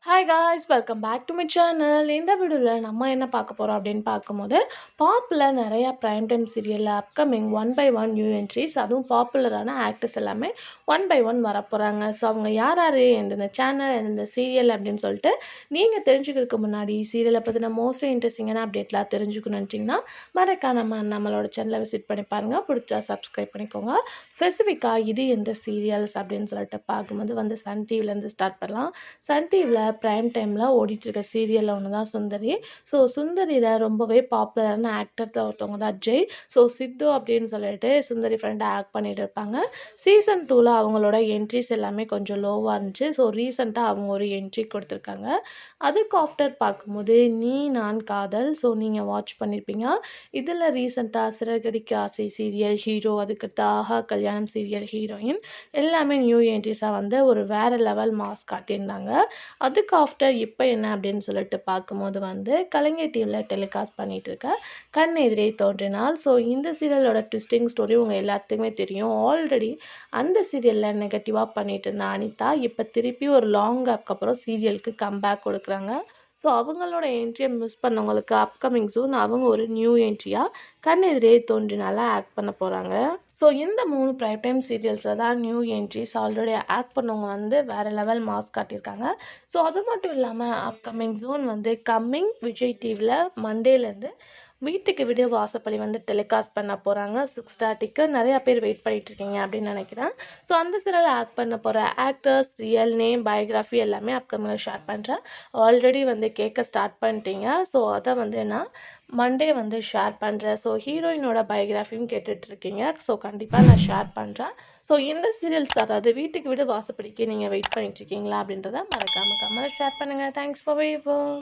Hi guys welcome back to my channel. இந்த வீடியோவில் நம்ம என்ன பார்க்க போகிறோம் அப்படின்னு பார்க்கும்போது பாப்புலர் நிறையா ப்ரைம் டைம் சீரியலில் upcoming one by one new entries, அதுவும் பாப்புலரான ஆக்டர்ஸ் எல்லாமே ஒன் பை ஒன் வரப்போகிறாங்க. ஸோ அவங்க யார் யார் எந்தெந்த சேனல் எந்தெந்த சீரியல் அப்படின்னு சொல்லிட்டு நீங்கள் தெரிஞ்சுக்கிறதுக்கு முன்னாடி சீரியலை பற்றின மோஸ்ட் இன்ட்ரெஸ்டிங்கான அப்டேட்லாம் தெரிஞ்சுக்கணும்னு நினச்சிங்கன்னா மறக்காம நம்மளோட சேனலை விசிட் பண்ணி பாருங்கள். பிடிச்சா சப்ஸ்கிரைப் பண்ணிக்கோங்க. ஸ்பெசிஃபிக்காக இது எந்த சீரியல்ஸ் அப்படின்னு சொல்லிட்டு பார்க்கும்போது வந்து சன் டிவிலேருந்து ஸ்டார்ட் பண்ணலாம். சன் டிவியில் ப்ரைம் டைமில் ஓடிட்டுருக்க சீரியலில் ஒன்று தான் சுந்தரி. ஸோ சுந்தரியில் ரொம்பவே பாப்புலரான ஆக்டர் ஒருத்தவங்க தான் ஜெய். ஸோ சித்து அப்படின்னு சொல்லிட்டு சுந்தரி ஃப்ரெண்டை ஆக்ட் பண்ணிட்டு இருப்பாங்க. சீசன் 2ல் அவங்களோட என்ட்ரிஸ் எல்லாமே கொஞ்சம் லோவாக இருந்துச்சு. ஸோ ரீசெண்டாக அவங்க ஒரு என்ட்ரி கொடுத்துருக்காங்க. அதுக்கு ஆஃப்டர் பார்க்கும்போது நீ நான் காதல், ஸோ நீங்கள் வாட்ச் பண்ணியிருப்பீங்க. இதில் ரீசெண்டாக சிறகடிக்க ஆசை சீரியல் ஹீரோ, அதுக்கடுத்து ஆஹா கல்யாணம் சீரியல் ஹீரோயின் எல்லாமே நியூ என்ட்ரிஸாக வந்து ஒரு வேறு லெவல் மாஸ் காட்டியிருந்தாங்க. அதுக்கு ஆஃப்டர் இப்போ என்ன அப்படின்னு சொல்லிட்டு பார்க்கும்போது வந்து கலைஞர் டிவியில் டெலிகாஸ்ட் பண்ணிகிட்டு இருக்க கண் எதிரே தோன்றினால். ஸோ இந்த சீரியலோட ட்விஸ்டிங் ஸ்டோரி உங்கள் எல்லாத்துக்குமே தெரியும். ஆல்ரெடி அந்த சீரியலில் நெகட்டிவாக பண்ணிட்டு இருந்த அனிதா இப்போ திருப்பி ஒரு லாங் கேப்க்கு அப்புறம் சீரியலுக்கு கம்பேக் கொடுக்குறாங்க. ஸோ அவங்களோட என்ட்ரியை மிஸ் பண்ணவங்களுக்கு அப்கமிங் சூன் அவங்க ஒரு நியூ என்ட்ரியாக கண் எதிரே தோன்றினால ஆக்ட் பண்ண போகிறாங்க. ஸோ இந்த 3 ப்ரைம் டைம் சீரியல்ஸில் தான் நியூ என்ட்ரிஸ் ஆல்ரெடி ஆக்ட் பண்ணவங்க வந்து வேறு லெவல் மாஸ் காட்டியிருக்காங்க. ஸோ அது மட்டும் இல்லாமல் அப்கமிங் ஜூன் வந்து கம்மிங் விஜய் டிவியில் மண்டேலேருந்து வீட்டுக்கு வீடு வாசப்படி வந்து டெலிகாஸ்ட் பண்ண போகிறாங்க 6:30க்கு. நிறையா பேர் வெயிட் பண்ணிகிட்ருக்கீங்க அப்படின்னு நினைக்கிறேன். ஸோ அந்த சீரியல் ஆக்ட் பண்ண போகிற ஆக்டர்ஸ் ரியல் நேம் பயோகிராஃபி எல்லாமே அப்கமிங்கில் ஷேர் பண்ணுறேன். ஆல்ரெடி வந்து கேட்க ஸ்டார்ட் பண்ணிட்டீங்க. ஸோ அதை வந்து நான் மண்டே வந்து ஷேர் பண்ணுறேன். ஸோ ஹீரோயினோட பயோகிராஃபியும் கேட்டுட்ருக்கீங்க. ஸோ கண்டிப்பாக நான் ஷேர் பண்ணுறேன். ஸோ இந்த சீரியல்ஸ் அதாவது வீட்டுக்கு வீடு வாசப்படிக்கு நீங்கள் வெயிட் பண்ணிகிட்ருக்கீங்களா அப்படின்றத மறக்காமல் ஷேர் பண்ணுங்கள். Thanks for